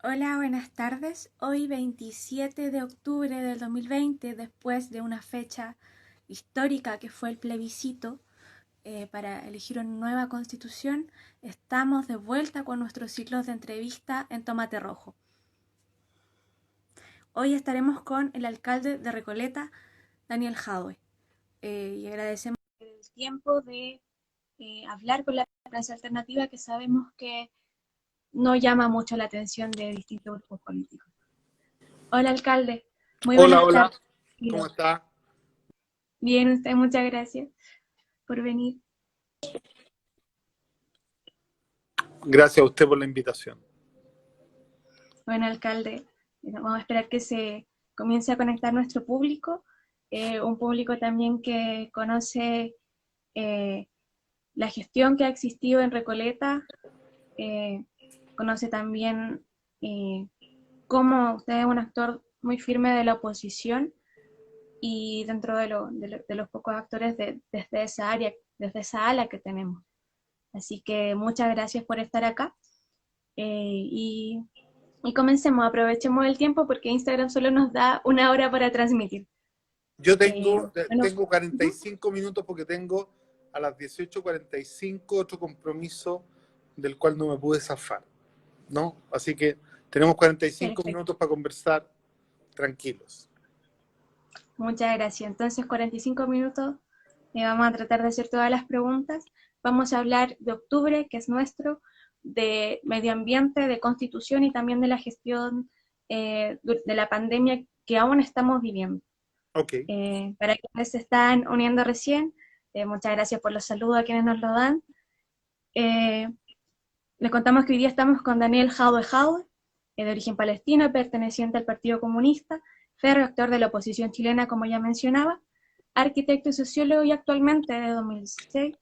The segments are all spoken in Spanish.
Hola, buenas tardes. Hoy 27 de octubre del 2020, después de una fecha histórica que fue el plebiscito para elegir una nueva constitución, estamos de vuelta con nuestros ciclos de entrevista en Tomate Rojo. Hoy estaremos con el alcalde de Recoleta, Daniel Jadwe, y agradecemos el tiempo de hablar con la prensa alternativa, que sabemos que no llama mucho la atención de distintos grupos políticos. Hola, alcalde. Muy Hola, buenas hola, tardes. ¿cómo está? Bien, usted, muchas gracias por venir. Gracias a usted por la invitación. Bueno, alcalde, vamos a esperar que se comience a conectar nuestro público, un público también que conoce la gestión que ha existido en Recoleta, eh, conoce también cómo usted es un actor muy firme de la oposición y dentro de los pocos actores desde esa área, desde esa ala que tenemos. Así que muchas gracias por estar acá. Y comencemos, aprovechemos el tiempo porque Instagram solo nos da una hora para transmitir. Yo Eh, bueno, tengo 45 minutos porque tengo a las 18:45 otro compromiso del cual no me pude zafar, ¿no? Así que tenemos 45 perfecto, minutos para conversar tranquilos. muchas gracias. Entonces, 45 minutos, vamos a tratar de hacer todas las preguntas. Vamos a hablar de octubre, que es nuestro, de medio ambiente, de constitución y también de la gestión de la pandemia que aún estamos viviendo. Ok. Para quienes se están uniendo recién, muchas gracias por los saludos a quienes nos lo dan. Eh, Les contamos que hoy día estamos con Daniel Jadwe, de origen palestino, perteneciente al Partido Comunista, férreo actor de la oposición chilena, como ya mencionaba, arquitecto y sociólogo y actualmente, de 2007,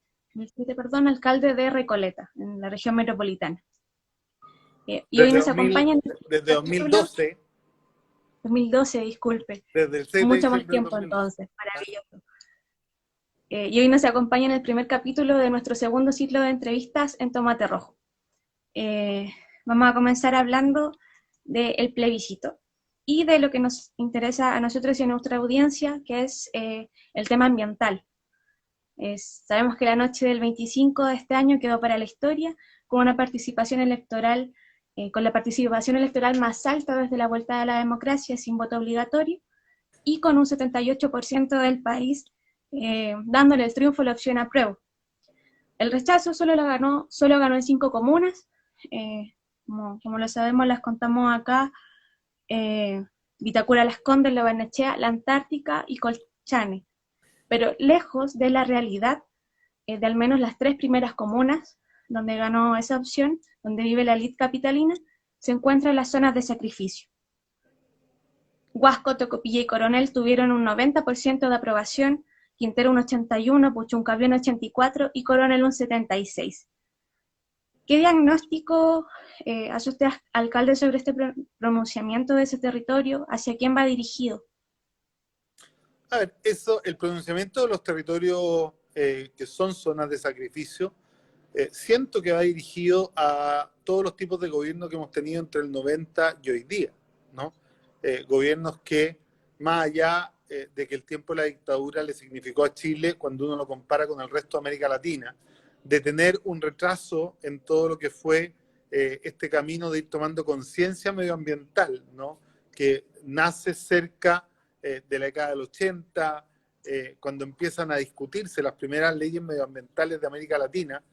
alcalde de Recoleta, en la región metropolitana. Y hoy Desde, nos 2000, acompaña en el desde capítulo 2012, 2012, disculpe, desde el 6 de mucho más diciembre del tiempo 2012. entonces, maravilloso. Y hoy nos acompaña en el primer capítulo de nuestro segundo ciclo de entrevistas en Tomate Rojo. Eh, Vamos a comenzar hablando del plebiscito y de lo que nos interesa a nosotros y a nuestra audiencia, que es el tema ambiental. Sabemos que la noche del 25 de este año quedó para la historia con una participación electoral, con la participación electoral más alta desde la vuelta a la democracia sin voto obligatorio y con un 78% del país dándole el triunfo a la opción apruebo. El rechazo solo ganó en 5 comunas, como lo sabemos, las contamos acá: Vitacura, Las Condes, La Barnechea, La Antártica y Colchane, pero lejos de la realidad de al menos las 3 primeras comunas donde ganó esa opción, donde vive la elite capitalina, se encuentran las zonas de sacrificio. Huasco, Tocopilla y Coronel tuvieron un 90% de aprobación, Quintero un 81%, Puchuncaví un 84% y Coronel un 76%. ¿Qué diagnóstico hace usted, alcalde, sobre este pronunciamiento de ese territorio? ¿Hacia quién va dirigido? A ver, el pronunciamiento de los territorios que son zonas de sacrificio, siento que va dirigido a todos los tipos de gobierno que hemos tenido entre el 90 y hoy día, ¿no? Gobiernos que, más allá de que el tiempo de la dictadura le significó a Chile, cuando uno lo compara con el resto de América Latina, de tener un retraso en todo lo que fue este camino de ir tomando conciencia medioambiental, ¿no? Que nace cerca de la década del 80, cuando empiezan a discutirse las primeras leyes medioambientales de América Latina.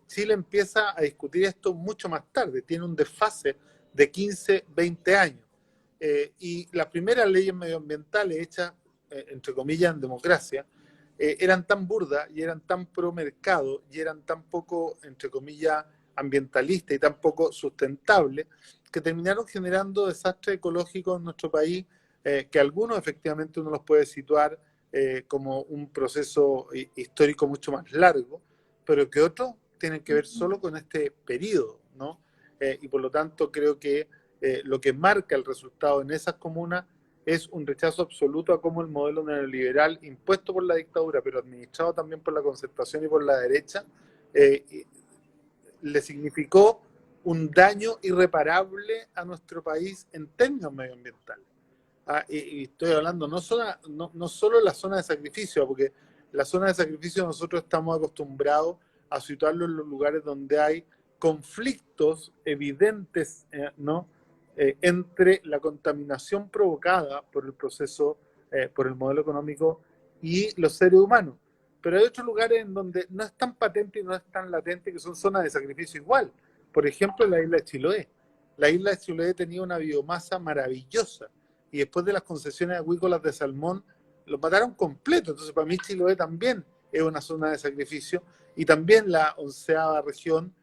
Chile empieza a discutir esto mucho más tarde, tiene un desfase de 15, 20 años. Y las primeras leyes medioambientales hechas, entre comillas, en democracia, eran tan burdas y eran tan pro mercado y eran tan poco, entre comillas, ambientalistas y tan poco sustentables, que terminaron generando desastres ecológicos en nuestro país, que algunos efectivamente uno los puede situar como un proceso histórico mucho más largo, pero que otros tienen que ver solo con este periodo, ¿no? Y por lo tanto creo que lo que marca el resultado en esas comunas es un rechazo absoluto a cómo el modelo neoliberal impuesto por la dictadura, pero administrado también por la concertación y por la derecha, le significó un daño irreparable a nuestro país en términos medioambientales. Y estoy hablando no solo de la zona de sacrificio, porque la zona de sacrificio nosotros estamos acostumbrados a situarlo en los lugares donde hay conflictos evidentes, ¿no? Entre la contaminación provocada por el proceso, por el modelo económico y los seres humanos. Pero hay otros lugares en donde no es tan patente y no es tan latente, que son zonas de sacrificio igual. Por ejemplo, la isla de Chiloé. La isla de Chiloé tenía una biomasa maravillosa y después de las concesiones acuícolas de salmón, los mataron completo. Entonces, para mí Chiloé también es una zona de sacrificio, y también la 11ª región,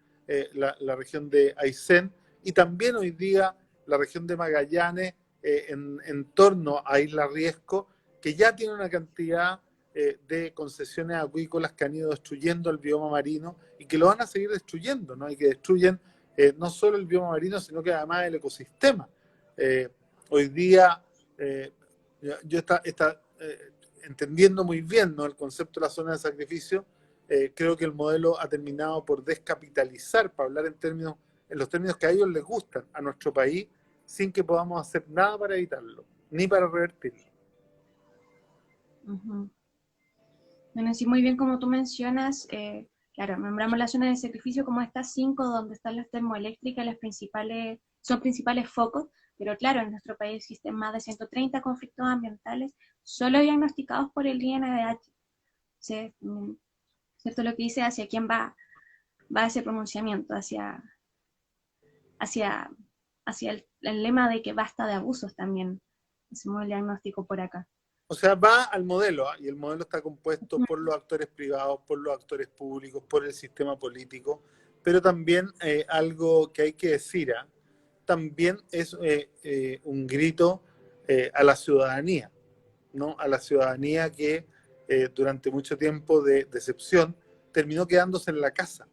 la región de Aysén, y también hoy día la región de Magallanes, en torno a Isla Riesco, que ya tiene una cantidad de concesiones acuícolas que han ido destruyendo el bioma marino y que lo van a seguir destruyendo, ¿no? Y que destruyen no solo el bioma marino, sino que además el ecosistema. Hoy día, yo entendiendo muy bien, ¿no?, el concepto de la zona de sacrificio, creo que el modelo ha terminado por descapitalizar, para hablar en los términos que a ellos les gustan, a nuestro país, sin que podamos hacer nada para evitarlo, ni para revertirlo. Uh-huh. Bueno, sí, muy bien como tú mencionas, claro, nombramos la zona de sacrificio como estas 5 donde están las termoeléctricas, son principales focos, pero claro, en nuestro país existen más de 130 conflictos ambientales solo diagnosticados por el INDH. ¿Sí? ¿Cierto lo que dice? ¿Hacia quién va ese pronunciamiento? Hacia el lema de que basta de abusos también. Hacemos el diagnóstico por acá. O sea, va al modelo, y el modelo está compuesto por los actores privados, por los actores públicos, por el sistema político, pero también algo que hay que decir, también es un grito a la ciudadanía, ¿no? A la ciudadanía que durante mucho tiempo de decepción terminó quedándose en la casa,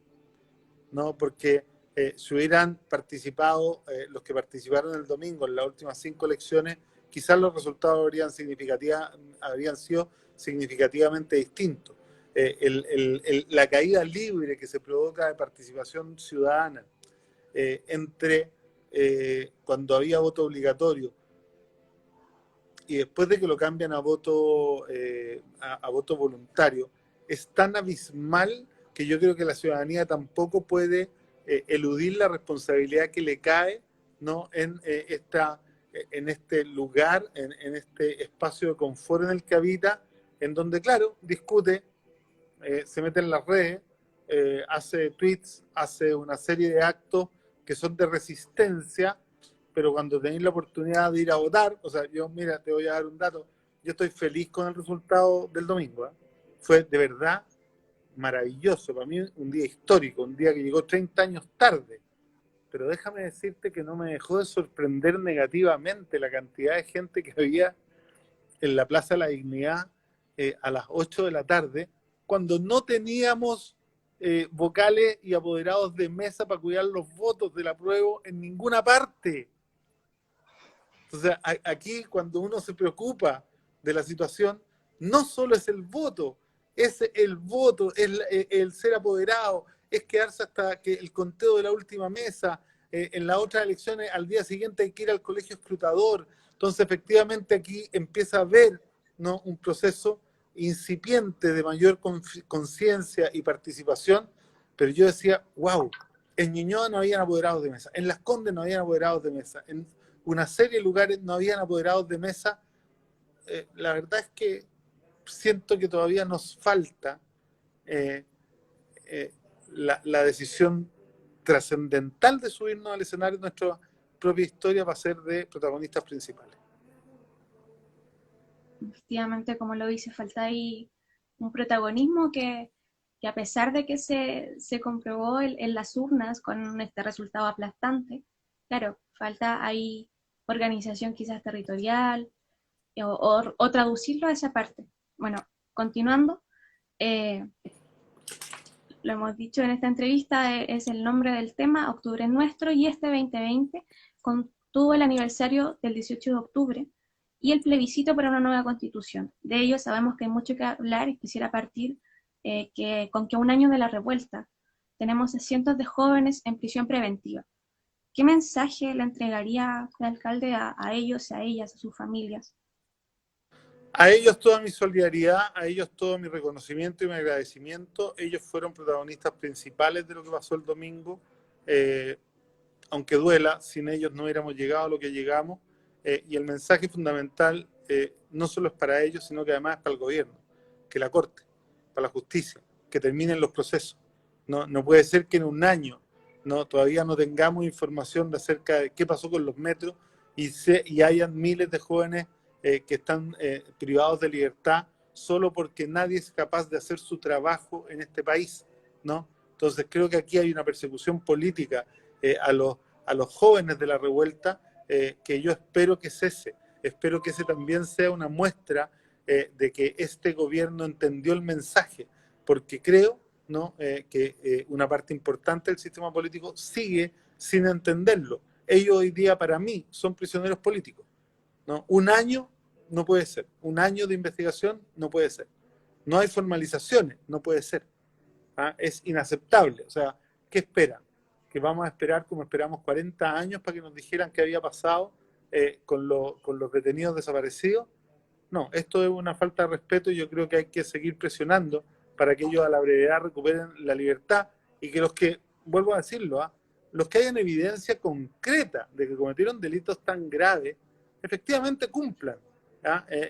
¿no? Porque si hubieran participado los que participaron el domingo en las últimas 5 elecciones, quizás los resultados habrían sido significativamente distintos. La caída libre que se provoca de participación ciudadana entre cuando había voto obligatorio y después de que lo cambian a voto voluntario, es tan abismal que yo creo que la ciudadanía tampoco puede eludir la responsabilidad que le cae, ¿no?, en este lugar, en este espacio de confort en el que habita, en donde, claro, discute, se mete en las redes, hace tweets, hace una serie de actos que son de resistencia, pero cuando tenéis la oportunidad de ir a votar, o sea, mira, te voy a dar un dato, yo estoy feliz con el resultado del domingo, ¿eh? Fue de verdad maravilloso, para mí un día histórico, un día que llegó 30 años tarde, pero déjame decirte que no me dejó de sorprender negativamente la cantidad de gente que había en la Plaza de la Dignidad a las 8 de la tarde, cuando no teníamos vocales y apoderados de mesa para cuidar los votos del apruebo en ninguna parte. Entonces, aquí cuando uno se preocupa de la situación, no solo es el voto, es el ser apoderado, es quedarse hasta que el conteo de la última mesa, en las otras elecciones al día siguiente hay que ir al colegio escrutador. Entonces, efectivamente, aquí empieza a haber, ¿no?, un proceso incipiente de mayor conciencia y participación, pero yo decía, wow, en Ñuñoa no habían apoderados de mesa, en Las Condes no habían apoderados de mesa, en una serie de lugares no habían apoderados de mesa. La verdad es que siento que todavía nos falta la decisión trascendental de subirnos al escenario de nuestra propia historia para ser de protagonistas principales. Efectivamente, como lo dice, falta ahí un protagonismo que a pesar de que se comprobó en las urnas con este resultado aplastante, claro, falta ahí organización quizás territorial o traducirlo a esa parte. Bueno, continuando, lo hemos dicho en esta entrevista, es el nombre del tema, Octubre es Nuestro, y este 2020 tuvo el aniversario del 18 de octubre y el plebiscito para una nueva constitución. De ello sabemos que hay mucho que hablar y quisiera partir con que a un año de la revuelta tenemos a cientos de jóvenes en prisión preventiva. ¿qué mensaje le entregaría el alcalde a ellos, a ellas, a sus familias? A ellos toda mi solidaridad, a ellos todo mi reconocimiento y mi agradecimiento. Ellos fueron protagonistas principales de lo que pasó el domingo. Aunque duela, sin ellos no hubiéramos llegado a lo que llegamos. Y el mensaje fundamental no solo es para ellos, sino que además es para el gobierno, que la Corte, para la justicia, que terminen los procesos. No puede ser que en un año todavía no tengamos información de acerca de qué pasó con los metros y hayan miles de jóvenes que están privados de libertad solo porque nadie es capaz de hacer su trabajo en este país, ¿no? Entonces creo que aquí hay una persecución política a los jóvenes de la revuelta que yo espero que cese. Espero que ese también sea una muestra de que este gobierno entendió el mensaje, porque creo, ¿no? Que una parte importante del sistema político sigue sin entenderlo. Ellos hoy día para mí son prisioneros políticos, ¿no? Un año no puede ser, un año de investigación no puede ser, no hay formalizaciones, no puede ser. ¿Ah? Es inaceptable. O sea, ¿qué esperan? ¿Que vamos a esperar como esperamos 40 años para que nos dijeran qué había pasado con los detenidos desaparecidos? No, esto es una falta de respeto y yo creo que hay que seguir presionando para que ellos a la brevedad recuperen la libertad y que los que, vuelvo a decirlo, los que hayan evidencia concreta de que cometieron delitos tan graves, efectivamente cumplan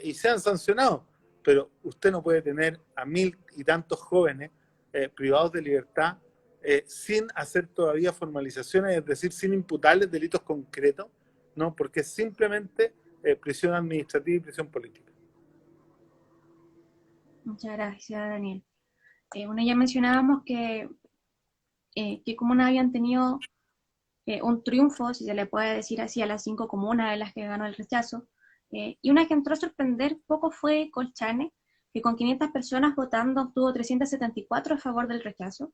y sean sancionados. Pero usted no puede tener a mil y tantos jóvenes privados de libertad sin hacer todavía formalizaciones, es decir, sin imputarles delitos concretos, ¿no? Porque es simplemente prisión administrativa y prisión política. Muchas gracias, Daniel. Bueno, ya mencionábamos que comunas habían tenido un triunfo, si se le puede decir así, a las 5 comunas de las que ganó el rechazo. Y una que entró a sorprender poco fue Colchane, que con 500 personas votando obtuvo 374 a favor del rechazo,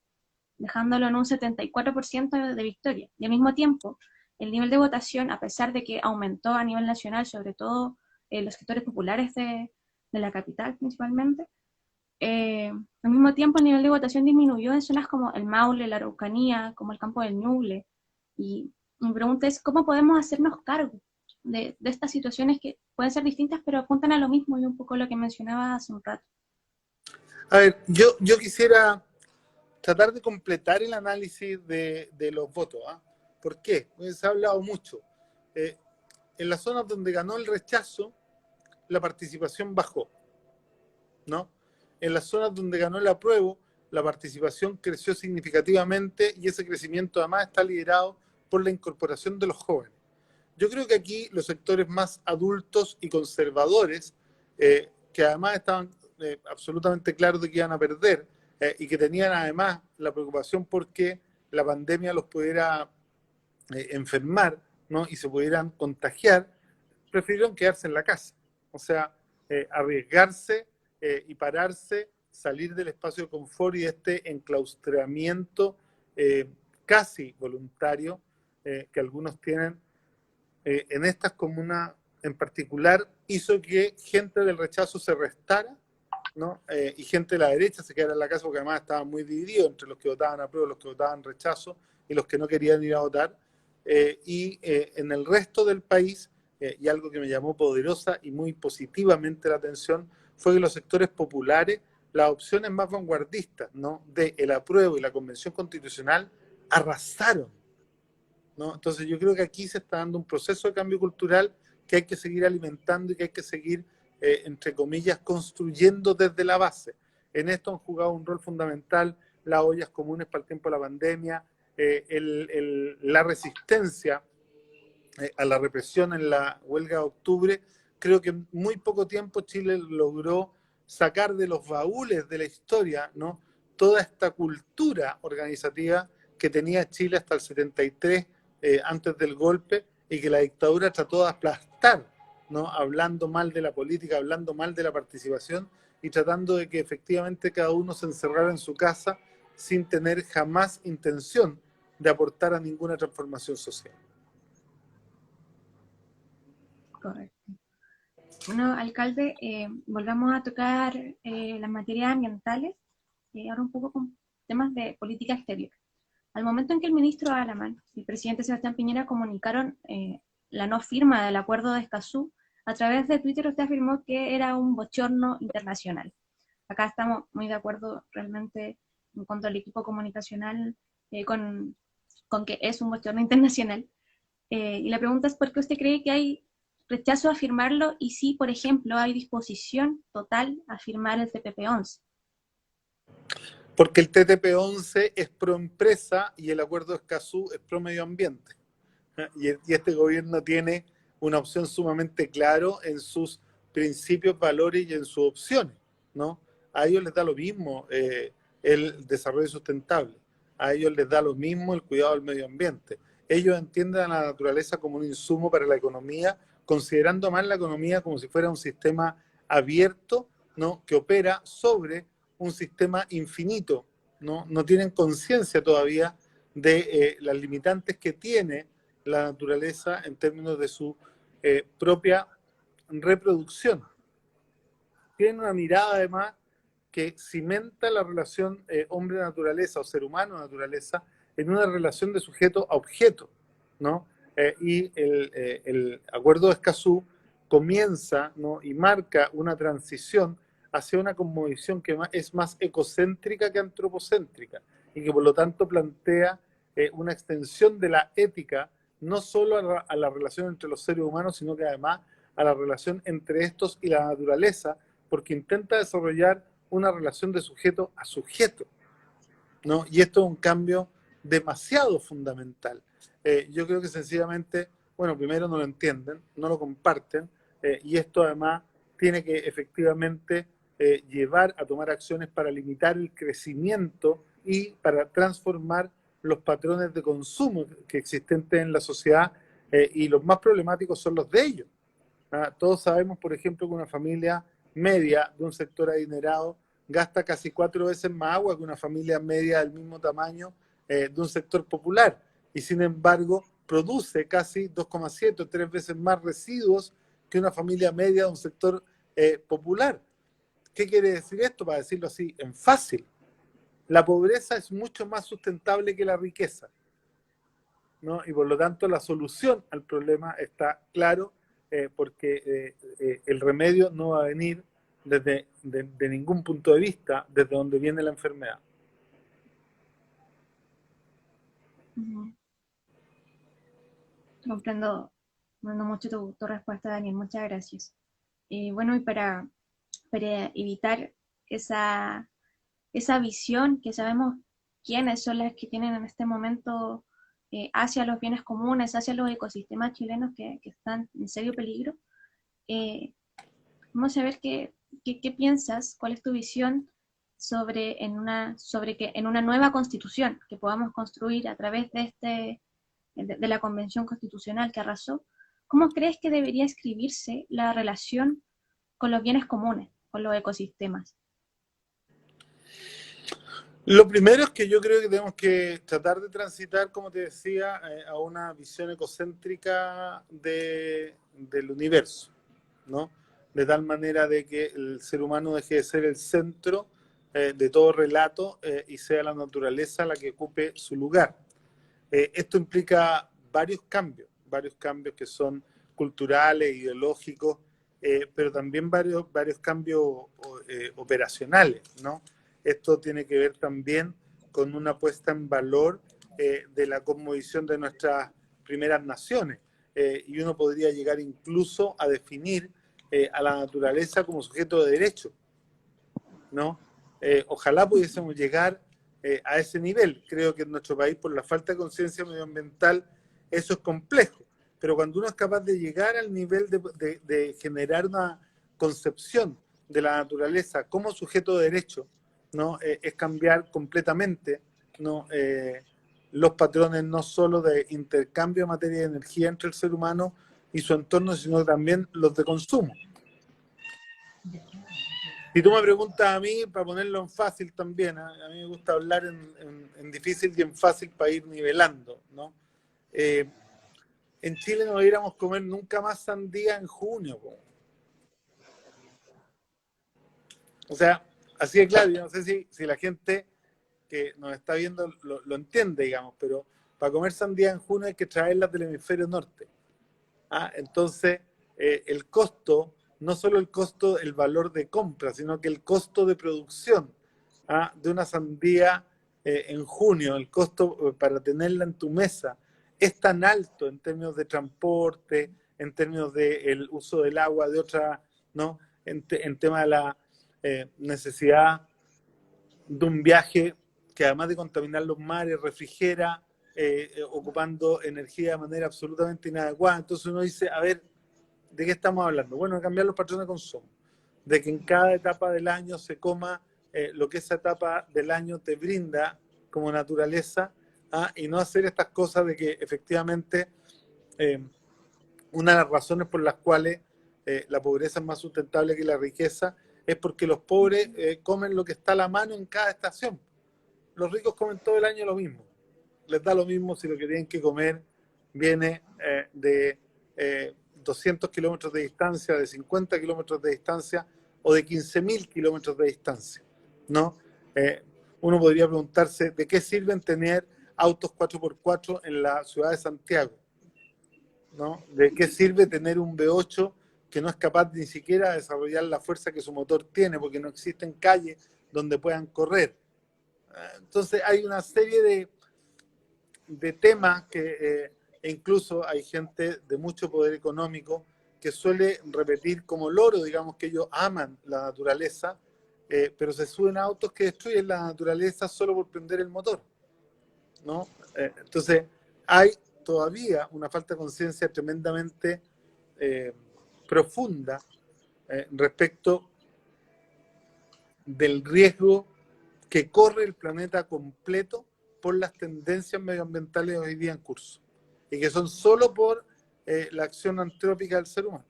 dejándolo en un 74% de victoria. Y al mismo tiempo, el nivel de votación, a pesar de que aumentó a nivel nacional, sobre todo los sectores populares de la capital principalmente, al mismo tiempo el nivel de votación disminuyó en zonas como el Maule, la Araucanía, como el Campo del Ñuble. Y mi pregunta es, ¿cómo podemos hacernos cargo de estas situaciones que pueden ser distintas, pero apuntan a lo mismo y un poco lo que mencionaba hace un rato? A ver, yo quisiera tratar de completar el análisis de los votos. ¿Por qué? Pues se ha hablado mucho. Eh, en las zonas donde ganó el rechazo, la participación bajó, ¿no? En las zonas donde ganó el apruebo, la participación creció significativamente y ese crecimiento además está liderado por la incorporación de los jóvenes. Yo creo que aquí los sectores más adultos y conservadores, que además estaban absolutamente claros de que iban a perder y que tenían además la preocupación porque la pandemia los pudiera enfermar, ¿no? Y se pudieran contagiar, prefirieron quedarse en la casa. O sea, arriesgarse y pararse, salir del espacio de confort y de este enclaustramiento casi voluntario que algunos tienen en estas comunas en particular, hizo que gente del rechazo se restara, ¿no? Y gente de la derecha se quedara en la casa porque además estaba muy dividido entre los que votaban a prueba, los que votaban rechazo y los que no querían ir a votar. En el resto del país, y algo que me llamó poderosa y muy positivamente la atención, fue que los sectores populares, las opciones más vanguardistas, ¿no? De el apruebo y la Convención Constitucional, arrasaron, ¿no? Entonces yo creo que aquí se está dando un proceso de cambio cultural que hay que seguir alimentando y que hay que seguir, entre comillas, construyendo desde la base. En esto han jugado un rol fundamental las ollas comunes para el tiempo de la pandemia, la resistencia a la represión en la huelga de octubre. Creo que en muy poco tiempo Chile logró sacar de los baúles de la historia, ¿no? Toda esta cultura organizativa que tenía Chile hasta el 73, antes del golpe, y que la dictadura trató de aplastar, ¿no? Hablando mal de la política, hablando mal de la participación y tratando de que efectivamente cada uno se encerrara en su casa sin tener jamás intención de aportar a ninguna transformación social. Correcto. Bueno, alcalde, volvamos a tocar las materias ambientales, ahora un poco con temas de política exterior. Al momento en que el ministro Alamán y el presidente Sebastián Piñera comunicaron la no firma del acuerdo de Escazú, a través de Twitter usted afirmó que era un bochorno internacional. Acá estamos muy de acuerdo realmente en cuanto al equipo comunicacional con que es un bochorno internacional. Y la pregunta es por qué usted cree que hay rechazo a firmarlo y si, por ejemplo, hay disposición total a firmar el TPP-11. Porque el TTP-11 es pro empresa y el acuerdo de Escazú es pro medio ambiente. Y este gobierno tiene una opción sumamente claro en sus principios, valores y en sus opciones, ¿no? A ellos les da lo mismo el desarrollo sustentable, a ellos les da lo mismo el cuidado del medio ambiente. Ellos entienden a la naturaleza como un insumo para la economía, considerando más la economía como si fuera un sistema abierto, ¿no? Que opera sobre un sistema infinito, ¿no? No tienen conciencia todavía de las limitantes que tiene la naturaleza en términos de su propia reproducción. Tienen una mirada además que cimenta la relación hombre-naturaleza o ser humano-naturaleza en una relación de sujeto a objeto, ¿no? Y el acuerdo de Escazú comienza, ¿no? Y marca una transición hacia una cosmovisión que es más ecocéntrica que antropocéntrica y que por lo tanto plantea una extensión de la ética no solo a la relación entre los seres humanos, sino que además a la relación entre estos y la naturaleza, porque intenta desarrollar una relación de sujeto a sujeto, ¿no? Y esto es un cambio demasiado fundamental. Yo creo que sencillamente, bueno, primero no lo entienden, no lo comparten, y esto además tiene que efectivamente llevar a tomar acciones para limitar el crecimiento y para transformar los patrones de consumo que existentes en la sociedad, y los más problemáticos son los de ellos. Todos sabemos, por ejemplo, que una familia media de un sector adinerado gasta casi 4 veces más agua que una familia media del mismo tamaño de un sector popular, y sin embargo produce casi 2,7 o 3 veces más residuos que una familia media de un sector popular. ¿Qué quiere decir esto? Para decirlo así, en fácil, la pobreza es mucho más sustentable que la riqueza, ¿no? Y por lo tanto la solución al problema está claro, porque el remedio no va a venir de ningún punto de vista desde donde viene la enfermedad. Comprendo mucho tu respuesta, Daniel. Muchas gracias. Bueno, y para evitar esa visión que sabemos quiénes son las que tienen en este momento hacia los bienes comunes, hacia los ecosistemas chilenos que están en serio peligro, vamos a ver qué piensas, cuál es tu visión sobre que en una nueva constitución que podamos construir a través de la Convención Constitucional que arrasó, ¿cómo crees que debería escribirse la relación con los bienes comunes, con los ecosistemas? Lo primero es que yo creo que tenemos que tratar de transitar, como te decía, a una visión ecocéntrica del universo, ¿no? De tal manera de que el ser humano deje de ser el centro de todo relato y sea la naturaleza la que ocupe su lugar. Esto implica varios cambios que son culturales, ideológicos, pero también varios cambios operacionales, ¿no? Esto tiene que ver también con una puesta en valor de la cosmovisión de nuestras primeras naciones. Y uno podría llegar incluso a definir a la naturaleza como sujeto de derecho, ¿no? Ojalá pudiésemos llegar a ese nivel. Creo que en nuestro país, por la falta de conciencia medioambiental, eso es complejo. Pero cuando uno es capaz de llegar al nivel de generar una concepción de la naturaleza como sujeto de derecho, ¿no? Es cambiar completamente, ¿no? Los patrones no solo de intercambio de materia y energía entre el ser humano y su entorno, sino también los de consumo. Si tú me preguntas a mí, para ponerlo en fácil también, a mí me gusta hablar en difícil y en fácil para ir nivelando, ¿no? En Chile no deberíamos comer nunca más sandía en junio, po. O sea, así de claro. Yo no sé si la gente que nos está viendo lo entiende, digamos, pero para comer sandía en junio hay que traerlas del hemisferio norte. Entonces, el costo, no solo el costo, el valor de compra, sino que el costo de producción de una sandía en junio, el costo para tenerla en tu mesa, es tan alto en términos de transporte, en términos del uso del agua, de otra, ¿no? En tema de la necesidad de un viaje que además de contaminar los mares, refrigera, ocupando energía de manera absolutamente inadecuada. Entonces uno dice, a ver, ¿de qué estamos hablando? Bueno, de cambiar los patrones de consumo, de que en cada etapa del año se coma lo que esa etapa del año te brinda como naturaleza, y no hacer estas cosas de que efectivamente una de las razones por las cuales la pobreza es más sustentable que la riqueza es porque los pobres comen lo que está a la mano en cada estación. Los ricos comen todo el año lo mismo. Les da lo mismo si lo que tienen que comer viene de 200 kilómetros de distancia, de 50 kilómetros de distancia o de 15.000 kilómetros de distancia, ¿no? Uno podría preguntarse de qué sirven tener autos 4x4 en la ciudad de Santiago, ¿no? ¿De qué sirve tener un V8 que no es capaz ni siquiera de desarrollar la fuerza que su motor tiene porque no existen calles donde puedan correr? Entonces hay una serie de temas que incluso hay gente de mucho poder económico que suele repetir como loro, digamos, que ellos aman la naturaleza, pero se suben a autos que destruyen la naturaleza solo por prender el motor, ¿no? Entonces hay todavía una falta de conciencia tremendamente profunda respecto del riesgo que corre el planeta completo por las tendencias medioambientales hoy día en curso, y que son solo por la acción antrópica del ser humano,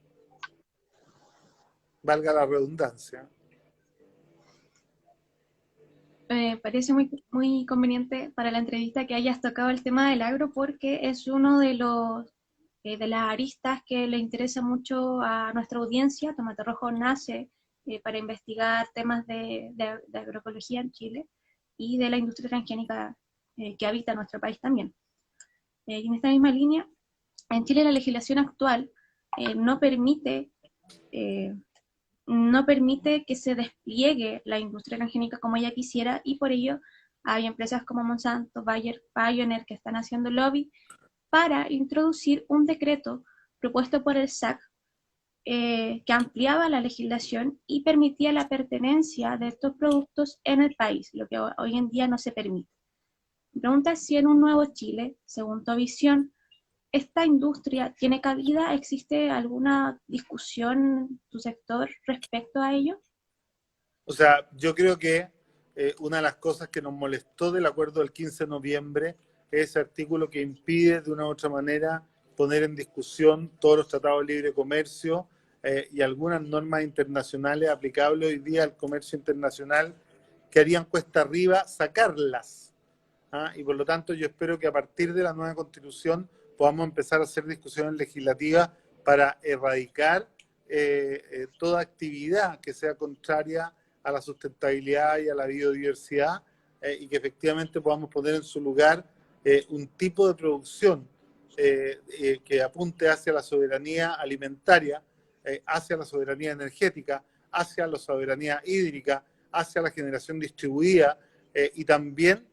valga la redundancia. Parece muy conveniente para la entrevista que hayas tocado el tema del agro porque es uno de de las aristas que le interesa mucho a nuestra audiencia. Tomate Rojo nace para investigar temas de agroecología en Chile y de la industria transgénica que habita nuestro país también. Y en esta misma línea, en Chile la legislación actual no permite eh, no permite que se despliegue la industria transgénica como ella quisiera, y por ello hay empresas como Monsanto, Bayer, Pioneer que están haciendo lobby para introducir un decreto propuesto por el SAC que ampliaba la legislación y permitía la pertenencia de estos productos en el país, lo que hoy en día no se permite. Me pregunta si en un nuevo Chile, según tu visión, ¿esta industria tiene cabida? ¿Existe alguna discusión en tu sector respecto a ello? O sea, yo creo que una de las cosas que nos molestó del acuerdo del 15 de noviembre es ese artículo que impide de una u otra manera poner en discusión todos los tratados de libre comercio y algunas normas internacionales aplicables hoy día al comercio internacional, que harían cuesta arriba sacarlas. Y por lo tanto yo espero que a partir de la nueva constitución podamos empezar a hacer discusiones legislativas para erradicar toda actividad que sea contraria a la sustentabilidad y a la biodiversidad, y que efectivamente podamos poner en su lugar un tipo de producción que apunte hacia la soberanía alimentaria, hacia la soberanía energética, hacia la soberanía hídrica, hacia la generación distribuida, y también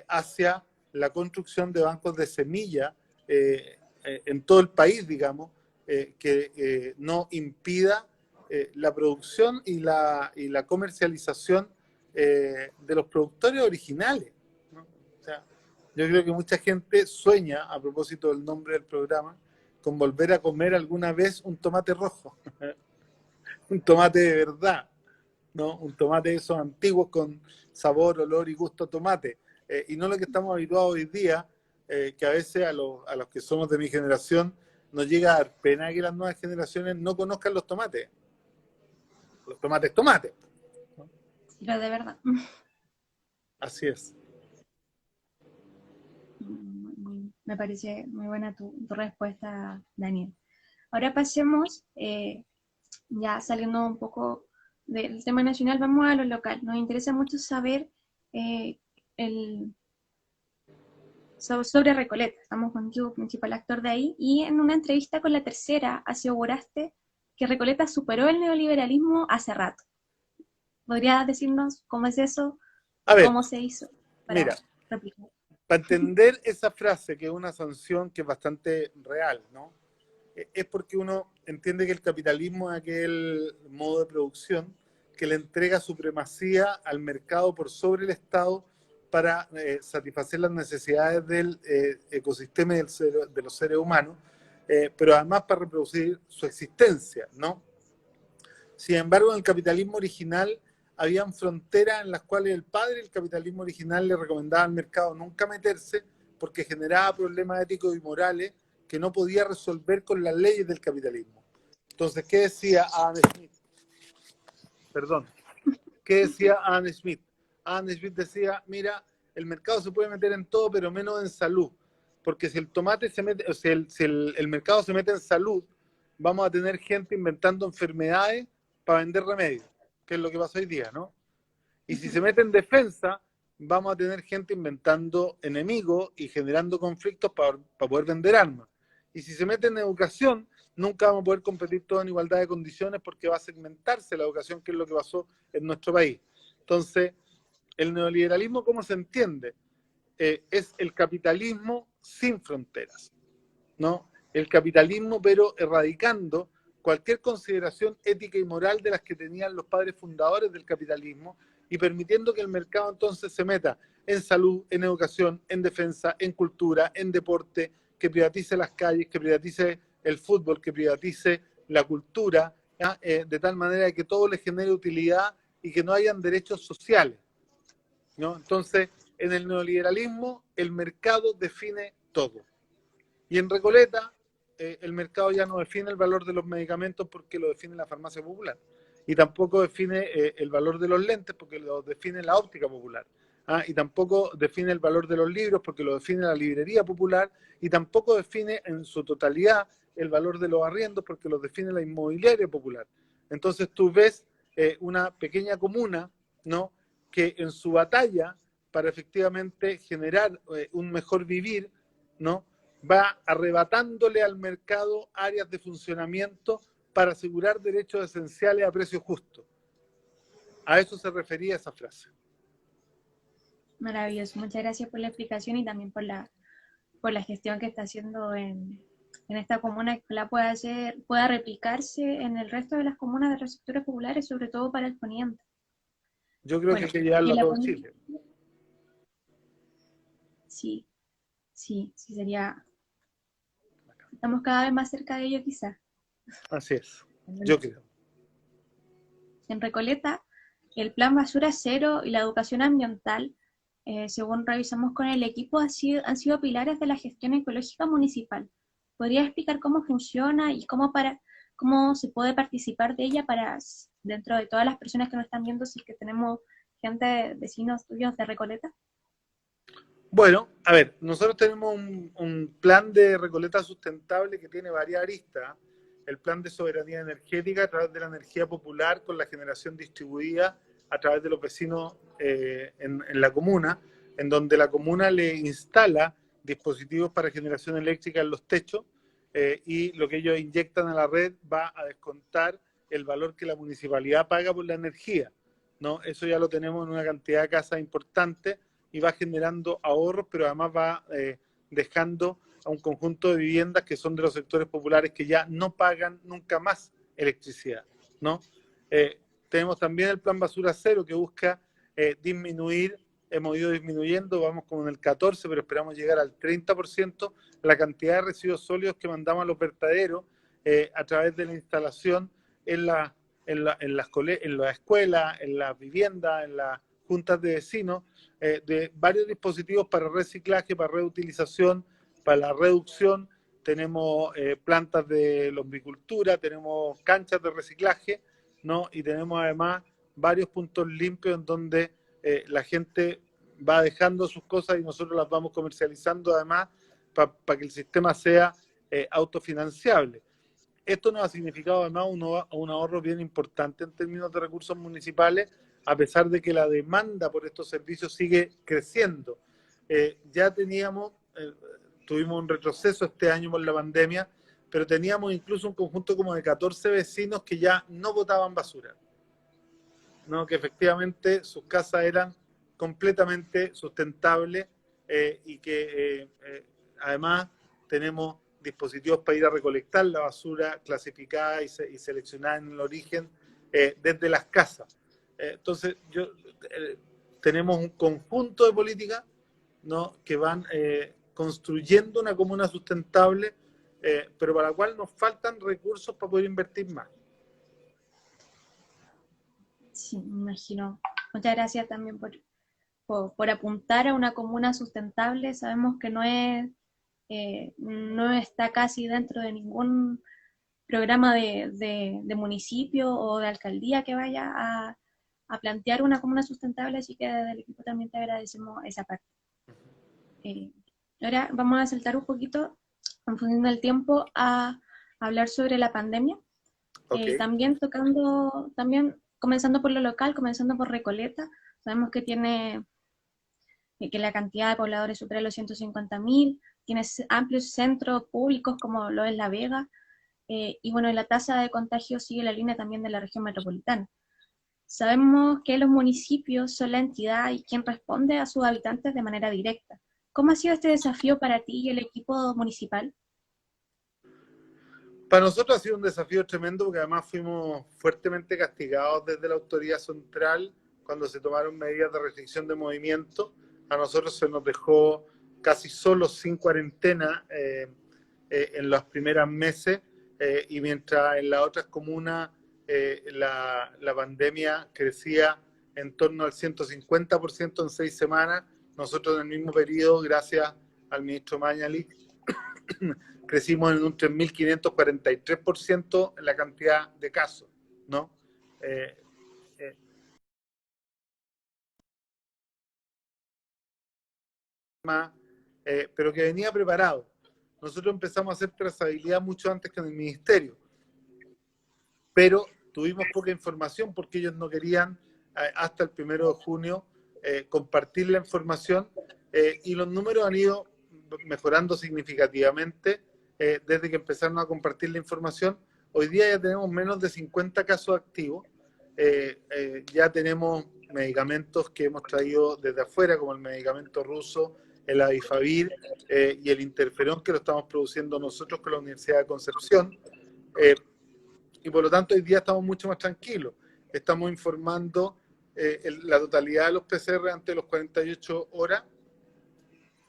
hacia la construcción de bancos de semilla en todo el país, digamos, que no impida la producción y la comercialización de los productores originales, ¿no? O sea, yo creo que mucha gente sueña, a propósito del nombre del programa, con volver a comer alguna vez un tomate rojo, un tomate de verdad, ¿no? Un tomate de esos antiguos con sabor, olor y gusto a tomate, y no lo que estamos habituados hoy día, que a veces a los que somos de mi generación nos llega a dar pena que las nuevas generaciones no conozcan los tomates. Los tomates, tomates, ¿no? Pero de verdad. Así es. Me parece muy buena tu respuesta, Daniel. Ahora pasemos, ya saliendo un poco del tema nacional, vamos a lo local. Nos interesa mucho saber sobre Recoleta. Estamos contigo, principal actor de ahí, y en una entrevista con La Tercera aseguraste que Recoleta superó el neoliberalismo hace rato. ¿Podrías decirnos cómo es eso? A ver, ¿Cómo se hizo para mira, replicar? para entender esa frase, que es una sanción que es bastante real, ¿no? Es porque uno entiende que el capitalismo es aquel modo de producción que le entrega supremacía al mercado por sobre el Estado para satisfacer las necesidades del ecosistema y de los seres humanos, pero además para reproducir su existencia, ¿no? Sin embargo, en el capitalismo original habían fronteras en las cuales el padre del capitalismo original le recomendaba al mercado nunca meterse porque generaba problemas éticos y morales que no podía resolver con las leyes del capitalismo. Entonces, ¿qué decía Adam Smith? Perdón. ¿Qué decía Adam Smith? Adam Smith decía, mira, el mercado se puede meter en todo, pero menos en salud. Porque si el tomate se mete, o sea, si el mercado se mete en salud, vamos a tener gente inventando enfermedades para vender remedios, que es lo que pasa hoy día, ¿no? Y si se mete en defensa, vamos a tener gente inventando enemigos y generando conflictos para poder vender armas. Y si se mete en educación, nunca vamos a poder competir todos en igualdad de condiciones porque va a segmentarse la educación, que es lo que pasó en nuestro país. Entonces, el neoliberalismo, ¿cómo se entiende? Es el capitalismo sin fronteras, ¿no? El capitalismo, pero erradicando cualquier consideración ética y moral de las que tenían los padres fundadores del capitalismo y permitiendo que el mercado entonces se meta en salud, en educación, en defensa, en cultura, en deporte, que privatice las calles, que privatice el fútbol, que privatice la cultura, de tal manera que todo le genere utilidad y que no hayan derechos sociales, ¿no? Entonces, en el neoliberalismo, el mercado define todo. Y en Recoleta, el mercado ya no define el valor de los medicamentos porque lo define la farmacia popular. Y tampoco define el valor de los lentes porque lo define la óptica popular. Y tampoco define el valor de los libros porque lo define la librería popular. Y tampoco define en su totalidad el valor de los arriendos porque lo define la inmobiliaria popular. Entonces tú ves una pequeña comuna, ¿no?, que en su batalla para efectivamente generar un mejor vivir, ¿no?, va arrebatándole al mercado áreas de funcionamiento para asegurar derechos esenciales a precio justo. A eso se refería esa frase. Maravilloso. Muchas gracias por la explicación y también por la gestión que está haciendo en esta comuna, que la pueda replicarse en el resto de las comunas de los sectores populares, sobre todo para el poniente. Yo creo Bueno, que hay que llevarlo a todo Chile. Sí, sería. Estamos cada vez más cerca de ello, quizás. Así es, yo creo. En Recoleta, el plan basura cero y la educación ambiental, según revisamos con el equipo, han sido pilares de la gestión ecológica municipal. ¿Podría explicar cómo funciona y cómo se puede participar de ella para, dentro de todas las personas que nos están viendo, si es que tenemos gente, vecinos tuyos de Recoleta? Bueno, a ver, nosotros tenemos un plan de Recoleta sustentable que tiene varias aristas. El plan de soberanía energética a través de la energía popular con la generación distribuida a través de los vecinos en la comuna, en donde la comuna le instala dispositivos para generación eléctrica en los techos y lo que ellos inyectan a la red va a descontar el valor que la municipalidad paga por la energía, ¿no? Eso ya lo tenemos en una cantidad de casas importante y va generando ahorros, pero además va dejando a un conjunto de viviendas que son de los sectores populares que ya no pagan nunca más electricidad, ¿no? Tenemos también el plan basura cero que busca disminuir, hemos ido disminuyendo, vamos como en el 14%, pero esperamos llegar al 30%, la cantidad de residuos sólidos que mandamos a los vertaderos a través de la instalación en las escuelas, en las viviendas, en las juntas de vecinos, de varios dispositivos para reciclaje, para reutilización, para la reducción. Tenemos plantas de lombricultura, tenemos canchas de reciclaje, ¿no? Y tenemos además varios puntos limpios en donde la gente va dejando sus cosas y nosotros las vamos comercializando además para que el sistema sea autofinanciable. Esto nos ha significado además un ahorro bien importante en términos de recursos municipales, a pesar de que la demanda por estos servicios sigue creciendo. Ya tuvimos un retroceso este año por la pandemia, pero teníamos incluso un conjunto como de 14 vecinos que ya no botaban basura, ¿no? Que efectivamente sus casas eran completamente sustentables y que además tenemos dispositivos para ir a recolectar la basura clasificada y seleccionada en el origen desde las casas. Entonces, tenemos un conjunto de políticas, ¿no? Que van construyendo una comuna sustentable, pero para la cual nos faltan recursos para poder invertir más. Sí, me imagino. Muchas gracias también por apuntar a una comuna sustentable. Sabemos que no está casi dentro de ningún programa de municipio o de alcaldía que vaya a plantear una comuna sustentable, así que desde el equipo también te agradecemos esa parte. Ahora vamos a saltar un poquito, en función del tiempo, a hablar sobre la pandemia. Okay. También comenzando por lo local, comenzando por Recoleta, sabemos que que la cantidad de pobladores supera los 150.000, tiene amplios centros públicos como lo es La Vega, y bueno, la tasa de contagio sigue la línea también de la región metropolitana. Sabemos que los municipios son la entidad y quien responde a sus habitantes de manera directa. ¿Cómo ha sido este desafío para ti y el equipo municipal? Para nosotros ha sido un desafío tremendo porque además fuimos fuertemente castigados desde la autoridad central cuando se tomaron medidas de restricción de movimiento. A nosotros se nos dejó casi solos sin cuarentena en los primeros meses y mientras en las otras comunas la pandemia crecía en torno al 150% en 6 semanas, nosotros en el mismo periodo, gracias al ministro Mañalich, crecimos en un 3.543% en la cantidad de casos, ¿no? Pero que venía preparado. Nosotros empezamos a hacer trazabilidad mucho antes que en el ministerio, pero tuvimos poca información porque ellos no querían hasta el 1 de junio compartir la información y los números han ido mejorando significativamente desde que empezaron a compartir la información. Hoy día ya tenemos menos de 50 casos activos, ya tenemos medicamentos que hemos traído desde afuera, como el medicamento ruso, el Avifavir y el interferón, que lo estamos produciendo nosotros con la Universidad de Concepción, y por lo tanto hoy día estamos mucho más tranquilos. Estamos informando la totalidad de los PCR antes de los 48 horas.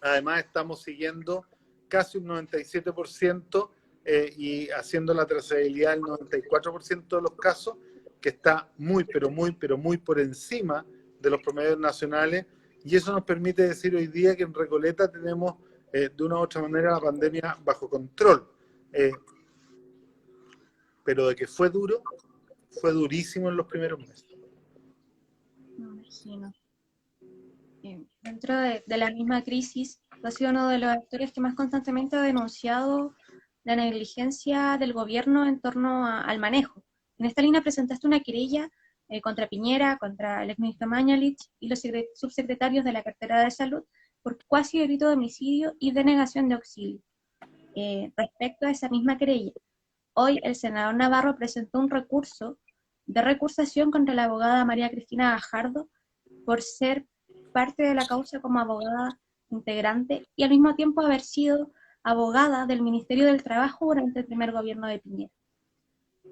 Además estamos siguiendo casi un 97% y haciendo la trazabilidad del 94% de los casos, que está muy, pero muy por encima de los promedios nacionales, y eso nos permite decir hoy día que en Recoleta tenemos de una u otra manera la pandemia bajo control. Pero de que fue duro, fue durísimo en los primeros meses. Me imagino. Dentro de la misma crisis, ha sido uno de los actores que más constantemente ha denunciado la negligencia del gobierno en torno al manejo. En esta línea presentaste una querella contra Piñera, contra el exministro Mañalich y los subsecretarios de la cartera de salud por cuasi delito de homicidio y denegación de auxilio. Respecto a esa misma querella, hoy el senador Navarro presentó un recurso de recusación contra la abogada María Cristina Gajardo por ser parte de la causa como abogada integrante y al mismo tiempo haber sido abogada del Ministerio del Trabajo durante el primer gobierno de Piñera.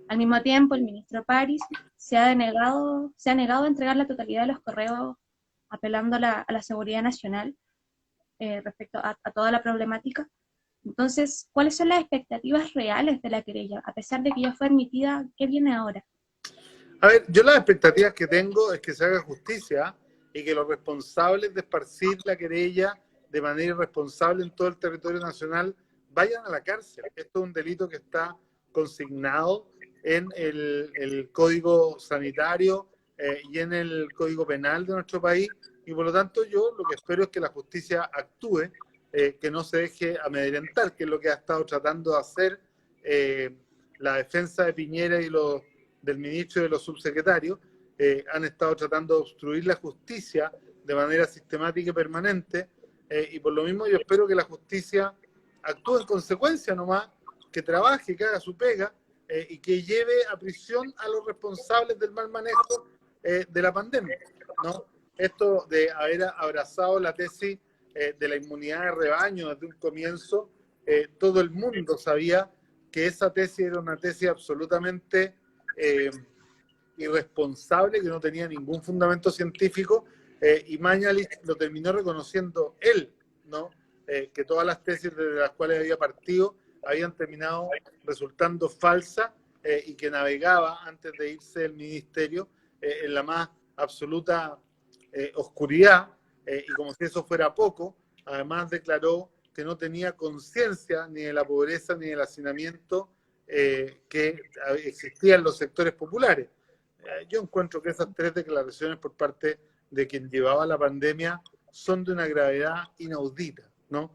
Al mismo tiempo, el ministro París se ha negado a entregar la totalidad de los correos apelando a la seguridad nacional respecto a toda la problemática. Entonces, ¿cuáles son las expectativas reales de la querella? A pesar de que ya fue admitida, ¿qué viene ahora? A ver, yo las expectativas que tengo es que se haga justicia y que los responsables de esparcir la querella de manera irresponsable en todo el territorio nacional vayan a la cárcel. Esto es un delito que está consignado en el Código Sanitario y en el Código Penal de nuestro país, y por lo tanto yo lo que espero es que la justicia actúe, que no se deje amedrentar, que es lo que ha estado tratando de hacer la defensa de Piñera y del ministro y de los subsecretarios, han estado tratando de obstruir la justicia de manera sistemática y permanente, y por lo mismo yo espero que la justicia actúe en consecuencia nomás, que trabaje, que haga su pega, y que lleve a prisión a los responsables del mal manejo de la pandemia, ¿no? Esto de haber abrazado la tesis de la inmunidad de rebaño desde un comienzo, todo el mundo sabía que esa tesis era una tesis absolutamente irresponsable, que no tenía ningún fundamento científico, y Mañalich lo terminó reconociendo él, ¿no? Que todas las tesis de las cuales había partido habían terminado resultando falsas, y que navegaba antes de irse del ministerio en la más absoluta oscuridad, y como si eso fuera poco, además declaró que no tenía conciencia ni de la pobreza ni del hacinamiento que existía en los sectores populares. Yo encuentro que esas tres declaraciones por parte de quien llevaba la pandemia son de una gravedad inaudita, ¿no?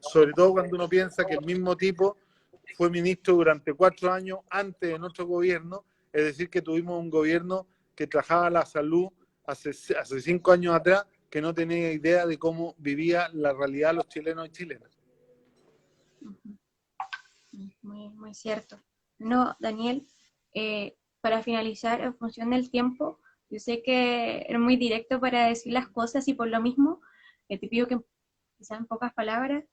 Sobre todo cuando uno piensa que el mismo tipo fue ministro durante 4 años antes de nuestro gobierno, es decir, que tuvimos un gobierno que trabajaba la salud hace 5 años atrás, que no tenía idea de cómo vivía la realidad los chilenos y chilenas. Muy cierto. No, Daniel, para finalizar, en función del tiempo, yo sé que eres muy directo para decir las cosas y por lo mismo te pido que, quizás en pocas palabras,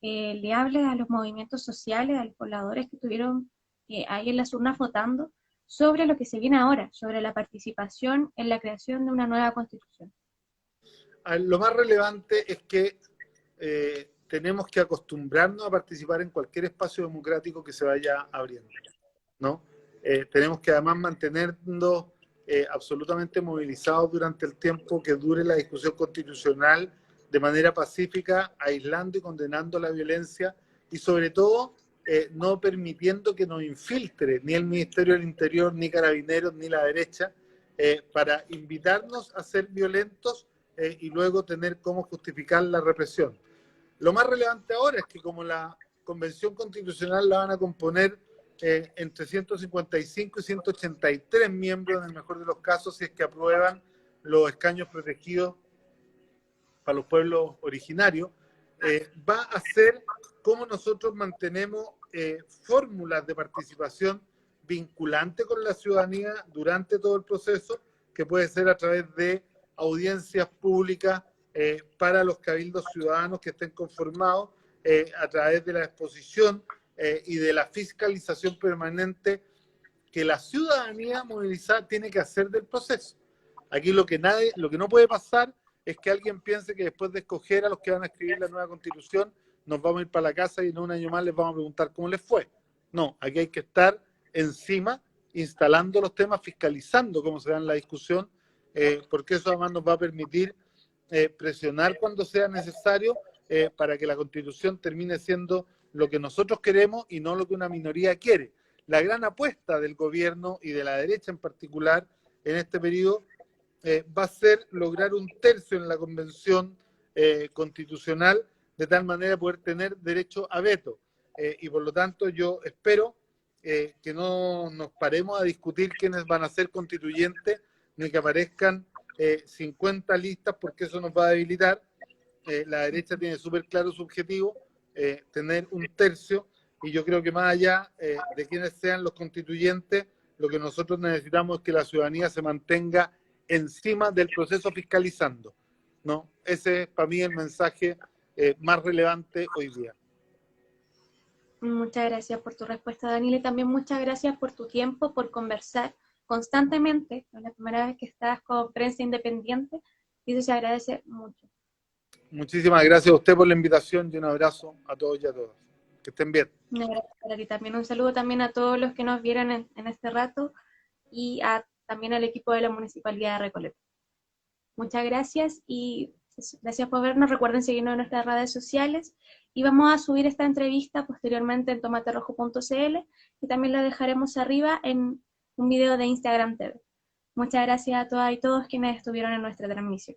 le hables a los movimientos sociales, a los pobladores que estuvieron ahí en las urnas votando, sobre lo que se viene ahora, sobre la participación en la creación de una nueva constitución. Lo más relevante es que tenemos que acostumbrarnos a participar en cualquier espacio democrático que se vaya abriendo, ¿no? Tenemos que además mantenernos absolutamente movilizados durante el tiempo que dure la discusión constitucional de manera pacífica, aislando y condenando la violencia y sobre todo no permitiendo que nos infiltre ni el Ministerio del Interior, ni Carabineros, ni la derecha, para invitarnos a ser violentos y luego tener cómo justificar la represión. Lo más relevante ahora es que como la Convención Constitucional la van a componer entre 155 y 183 miembros, en el mejor de los casos, si es que aprueban los escaños protegidos para los pueblos originarios, va a ser cómo nosotros mantenemos fórmulas de participación vinculante con la ciudadanía durante todo el proceso, que puede ser a través de audiencias públicas para los cabildos ciudadanos que estén conformados, a través de la exposición y de la fiscalización permanente que la ciudadanía movilizada tiene que hacer del proceso. Aquí lo que no puede pasar es que alguien piense que después de escoger a los que van a escribir la nueva constitución, nos vamos a ir para la casa y en un año más les vamos a preguntar cómo les fue. No, aquí hay que estar encima, instalando los temas, fiscalizando cómo se da en la discusión, porque eso además nos va a permitir presionar cuando sea necesario para que la Constitución termine siendo lo que nosotros queremos y no lo que una minoría quiere. La gran apuesta del gobierno y de la derecha en particular en este periodo va a ser lograr 1/3 en la Convención Constitucional, de tal manera poder tener derecho a veto. Y por lo tanto yo espero que no nos paremos a discutir quiénes van a ser constituyentes, ni que aparezcan 50 listas, porque eso nos va a debilitar. La derecha tiene súper claro su objetivo, tener 1/3, y yo creo que más allá de quienes sean los constituyentes, lo que nosotros necesitamos es que la ciudadanía se mantenga encima del proceso fiscalizando, ¿no? Ese es para mí el mensaje más relevante hoy día. Muchas gracias por tu respuesta, Daniel, y también muchas gracias por tu tiempo, por conversar constantemente. Es la primera vez que estás con Prensa Independiente y eso se agradece mucho. Muchísimas gracias a usted por la invitación y un abrazo a todos y a todas. Que estén bien. Y también un saludo también a todos los que nos vieron en este rato y también al equipo de la Municipalidad de Recoleta. Muchas gracias y gracias por vernos. Recuerden seguirnos en nuestras redes sociales y vamos a subir esta entrevista posteriormente en tomaterrojo.cl y también la dejaremos arriba en un video de Instagram TV. Muchas gracias a todas y todos quienes estuvieron en nuestra transmisión.